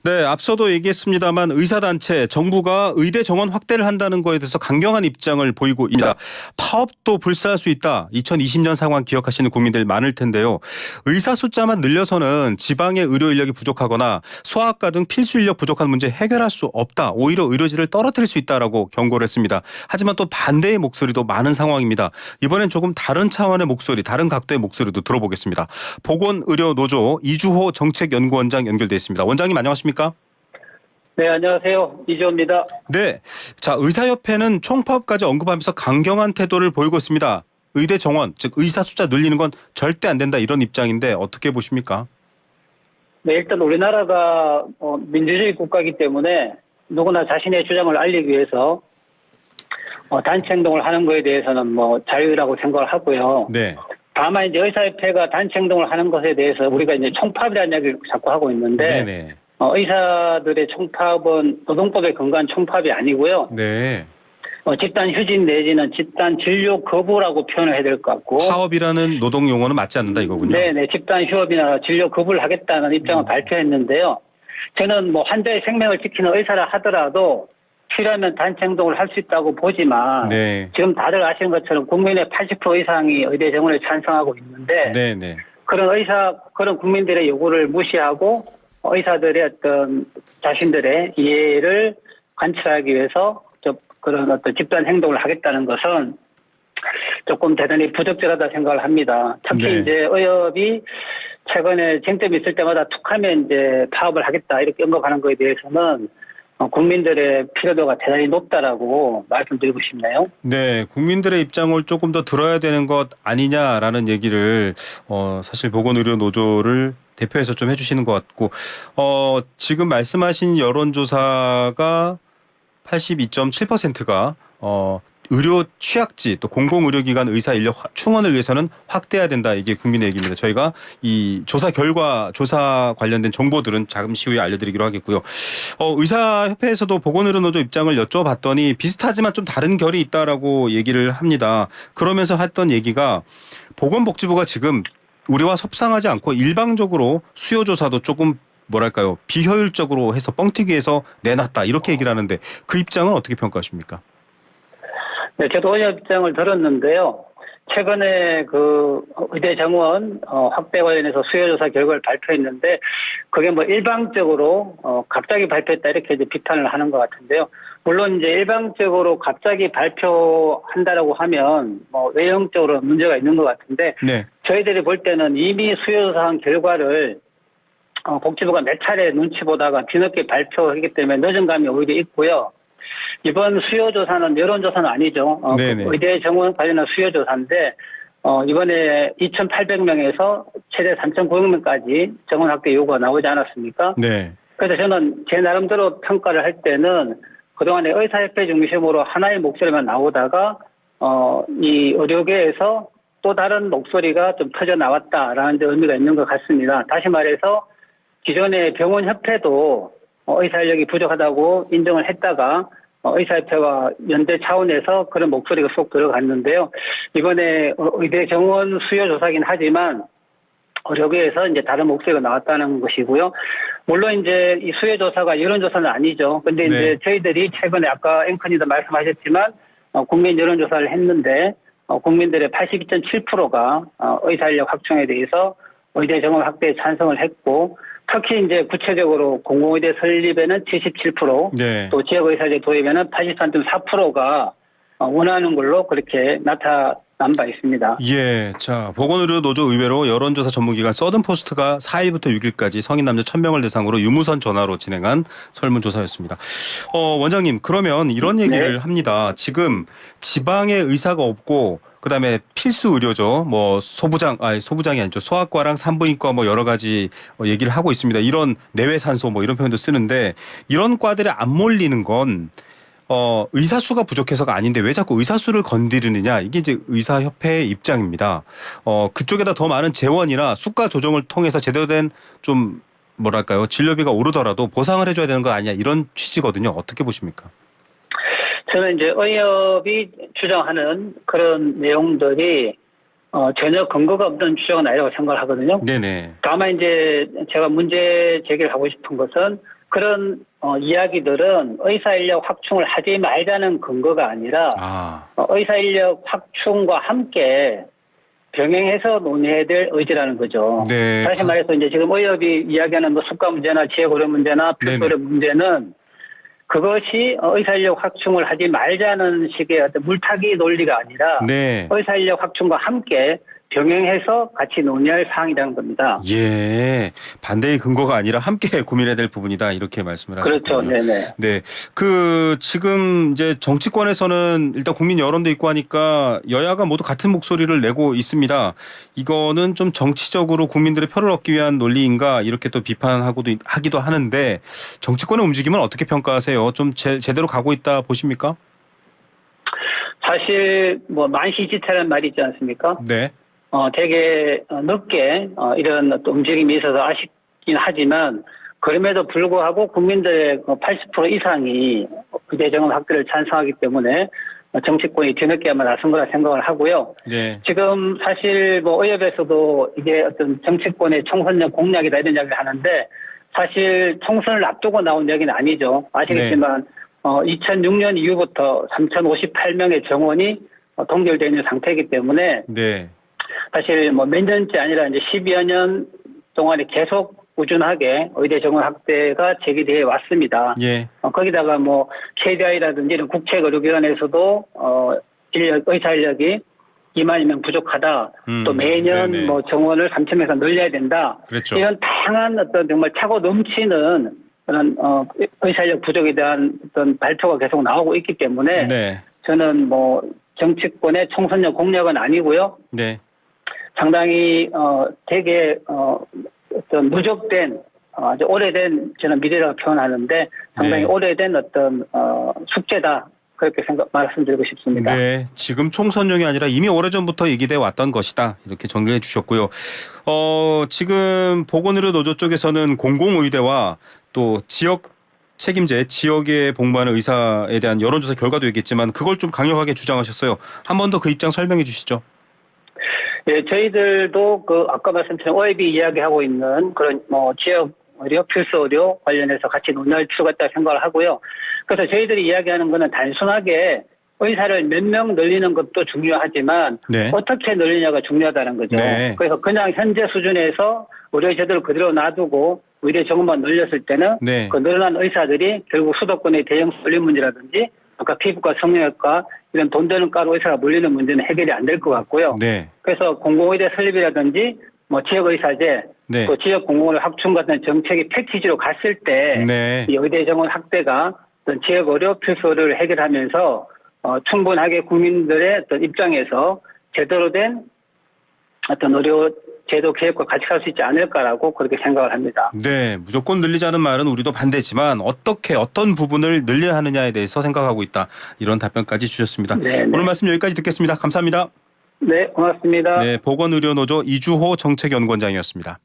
네, 앞서도 얘기했습니다만 의사단체, 정부가 의대 정원 확대를 한다는 거에 대해서 강경한 입장을 보이고 있습니다. 파업도 불사할 수 있다. 2020년 상황 기억하시는 국민들 많을 텐데요. 의사 숫자만 늘려서는 지방의 의료 인력이 부족하거나 소아과 등 필수 인력 부족한 문제 해결할 수 없다. 오히려 의료질을 떨어뜨릴 수 있다라고 경고를 했습니다. 하지만 또 반대의 목소리도 많은 상황입니다. 이번엔 조금 다른 차원의 목소리, 다른 각도의 목소리도 들어보겠습니다. 보건의료노조 이주호 정책연구원장 연결돼 있습니다. 원장님 안녕하십니까? 네, 안녕하세요. 이주호입니다. 네. 자, 의사협회는 총파업까지 언급하면서 강경한 태도를 보이고 있습니다. 의대 정원, 즉 의사 숫자 늘리는 건 절대 안 된다 이런 입장인데 어떻게 보십니까? 네, 일단 우리나라가 민주주의 국가이기 때문에 누구나 자신의 주장을 알리기 위해서 단체 행동을 하는 거에 대해서는 자유라고 생각을 하고요. 네. 다만 이제 의사협회가 단체 행동을 하는 것에 대해서 우리가 이제 총파업이라는 이야기를 자꾸 하고 있는데 네네. 의사들의 총파업은 노동법에 근거한 총파업이 아니고요. 네. 집단 휴진 내지는 집단 진료 거부라고 표현을 해야 될 것 같고. 파업이라는 노동 용어는 맞지 않는다 이거군요. 네네. 집단 휴업이나 진료 거부를 하겠다는 입장을 발표했는데요. 저는 환자의 생명을 지키는 의사라 하더라도 필요하면 단체 행동을 할 수 있다고 보지만 네. 지금 다들 아시는 것처럼 국민의 80% 이상이 의대 정원에 찬성하고 있는데 네네. 그런 국민들의 요구를 무시하고 의사들의 어떤 자신들의 이해를 관철하기 위해서 그런 어떤 집단 행동을 하겠다는 것은 조금 대단히 부적절하다 생각을 합니다. 특히 네. 이제 의협이 최근에 쟁점이 있을 때마다 툭하면 이제 파업을 하겠다 이렇게 언급하는 것에 대해서는 국민들의 필요도가 대단히 높다라고 말씀드리고 싶네요. 네, 국민들의 입장을 조금 더 들어야 되는 것 아니냐라는 얘기를 사실 보건의료노조를 대표해서 좀 해주시는 것 같고 지금 말씀하신 여론조사가 82.7%가 의료 취약지 또 공공의료기관 의사 인력 충원을 위해서는 확대해야 된다. 이게 국민의 얘기입니다. 저희가 이 조사 결과 조사 관련된 정보들은 잠시 후에 알려드리기로 하겠고요. 의사협회에서도 보건의료노조 입장을 여쭤봤더니 비슷하지만 좀 다른 결이 있다라고 얘기를 합니다. 그러면서 했던 얘기가 보건복지부가 지금 우리와 섭상하지 않고 일방적으로 수요조사도 조금 뭐랄까요 비효율적으로 해서 뻥튀기해서 내놨다 이렇게 얘기를 하는데 그 입장은 어떻게 평가하십니까? 네, 저도 의협 입장을 들었는데요. 최근에 그 의대 정원 확대 관련해서 수요조사 결과를 발표했는데 그게 일방적으로 갑자기 발표했다 이렇게 이제 비판을 하는 것 같은데요. 물론 이제 일방적으로 갑자기 발표한다라고 하면 외형적으로 문제가 있는 것 같은데 네. 저희들이 볼 때는 이미 수요조사한 결과를 복지부가 몇 차례 눈치 보다가 뒤늦게 발표하기 때문에 늦은 감이 오히려 있고요. 이번 수요조사는 여론조사는 아니죠. 의대 정원 관련한 수요조사인데 이번에 2,800명에서 최대 3,900명까지 정원 확대 요구가 나오지 않았습니까? 네. 그래서 저는 제 나름대로 평가를 할 때는 그동안에 의사협회 중심으로 하나의 목소리만 나오다가 이 의료계에서 또 다른 목소리가 좀 터져 나왔다라는 데 의미가 있는 것 같습니다. 다시 말해서 기존의 병원협회도 의사 인력이 부족하다고 인정을 했다가 의사협회와 연대 차원에서 그런 목소리가 쏙 들어갔는데요. 이번에 의대 정원 수요 조사긴 하지만 의료계에서 이제 다른 목소리가 나왔다는 것이고요. 물론 이제 이 수요 조사가 여론 조사는 아니죠. 근데 이제 저희들이 최근에 아까 앵커님도 말씀하셨지만 국민 여론 조사를 했는데 국민들의 82.7%가 의사 인력 확충에 대해서 의대 정원 확대에 찬성을 했고 특히 이제 구체적으로 공공의대 설립에는 77%, 네. 또 지역의사제 도입에는 83.4%가 원하는 걸로 그렇게 나타난 바 있습니다. 예. 자, 보건의료노조 의외로 여론조사 전문기관 서든포스트가 4일부터 6일까지 성인 남녀 1,000명을 대상으로 유무선 전화로 진행한 설문조사였습니다. 원장님, 그러면 이런 얘기를 합니다. 지금 지방에 의사가 없고 그다음에 필수 의료죠. 소부장이 아니죠. 소아과랑 산부인과 여러 가지 얘기를 하고 있습니다. 이런 내외 산소 이런 표현도 쓰는데 이런 과들에 안 몰리는 건 의사 수가 부족해서가 아닌데 왜 자꾸 의사 수를 건드리느냐 이게 이제 의사협회의 입장입니다. 그쪽에다 더 많은 재원이나 수가 조정을 통해서 제대로 된 좀 뭐랄까요 진료비가 오르더라도 보상을 해줘야 되는 거 아니냐 이런 취지거든요. 어떻게 보십니까? 저는 이제 의협이 주장하는 그런 내용들이 전혀 근거가 없는 주장은 아니라고 생각을 하거든요. 네네. 다만 이제 제가 문제 제기를 하고 싶은 것은 그런 이야기들은 의사 인력 확충을 하지 말자는 근거가 아니라 의사 인력 확충과 함께 병행해서 논의해야 될 의지라는 거죠. 네. 다시 말해서 이제 지금 의협이 이야기하는 뭐 수가 문제나 지역 의료 문제나 필수의료 문제는 그것이 의사 인력 확충을 하지 말자는 식의 어떤 물타기 논리가 아니라 네. 의사 인력 확충과 함께 병행해서 같이 논의할 사항이라는 겁니다. 예, 반대의 근거가 아니라 함께 고민해야 될 부분이다 이렇게 말씀을 하셨군요. 그렇죠, 네네. 네, 그 지금 이제 정치권에서는 일단 국민 여론도 있고 하니까 여야가 모두 같은 목소리를 내고 있습니다. 이거는 좀 정치적으로 국민들의 표를 얻기 위한 논리인가 이렇게 또 비판하고도 하기도 하는데 정치권의 움직임은 어떻게 평가하세요? 좀 제대로 가고 있다 보십니까? 사실 뭐 만시지태라는 말이 있지 않습니까? 네. 되게 늦게 이런 어떤 움직임이 있어서 아쉽긴 하지만 그럼에도 불구하고 국민들의 80% 이상이 의대정원 확대를 찬성하기 때문에 정치권이 뒤늦게 아마 나선 거라 생각을 하고요. 네. 지금 사실 뭐 의협에서도 이게 어떤 정치권의 총선용 공약이다 이런 이야기를 하는데 사실 총선을 앞두고 나온 이야기는 아니죠. 아시겠지만 2006년 이후부터 3,058명의 정원이 동결되어 있는 상태이기 때문에 네. 사실 뭐 몇 년째 아니라 이제 10여 년 동안에 계속 꾸준하게 의대 정원 확대가 제기되어 왔습니다. 예. 거기다가 뭐 KDI라든지 이런 국책의료기관에서도 의사 인력이 2만여 명 부족하다. 또 매년 네네. 뭐 정원을 3,000명에서 늘려야 된다. 그렇죠. 이런 다양한 어떤 정말 차고 넘치는 그런 의사 인력 부족에 대한 어떤 발표가 계속 나오고 있기 때문에 네. 저는 뭐 정치권의 총선용 공약은 아니고요. 네. 상당히 되게 어떤 누적된 아주 오래된 저는 미래라고 표현하는데 상당히 네. 오래된 어떤 숙제다 그렇게 말씀드리고 싶습니다. 네, 지금 총선용이 아니라 이미 오래전부터 얘기돼 왔던 것이다 이렇게 정리해 주셨고요. 지금 보건의료 노조 쪽에서는 공공의대와 또 지역 책임제 지역에 복무하는 의사에 대한 여론조사 결과도 있겠지만 그걸 좀 강력하게 주장하셨어요. 한 번 더 그 입장 설명해 주시죠. 예, 저희들도 아까 말씀드린 OAB 이야기하고 있는 그런 뭐 지역 의료, 필수 의료 관련해서 같이 논의할 필요가 있다고 생각을 하고요. 그래서 저희들이 이야기하는 거는 단순하게 의사를 몇 명 늘리는 것도 중요하지만 네. 어떻게 늘리냐가 중요하다는 거죠. 네. 그래서 그냥 현재 수준에서 의료 제도를 그대로 놔두고 의료 정원만 늘렸을 때는 네. 그 늘어난 의사들이 결국 수도권의 대형 설립 문제라든지 아까 피부과, 성형외과 이런 돈 되는 과로 의사가 몰리는 문제는 해결이 안 될 것 같고요. 네. 그래서 공공의대 설립이라든지 뭐 지역의사제 네. 또 지역 공공의료 확충 같은 정책이 패키지로 갔을 때 네. 이 의대 정원 확대가 어떤 지역 의료 필수 의료를 해결하면서 충분하게 국민들의 어떤 입장에서 제대로 된 어떤 의료 제도 개혁과 같이 갈 수 있지 않을까라고 그렇게 생각을 합니다. 네, 무조건 늘리자는 말은 우리도 반대지만 어떤 부분을 늘려야 하느냐에 대해서 생각하고 있다. 이런 답변까지 주셨습니다. 네네. 오늘 말씀 여기까지 듣겠습니다. 감사합니다. 네, 고맙습니다. 네, 보건의료노조 이주호 정책연구원장이었습니다.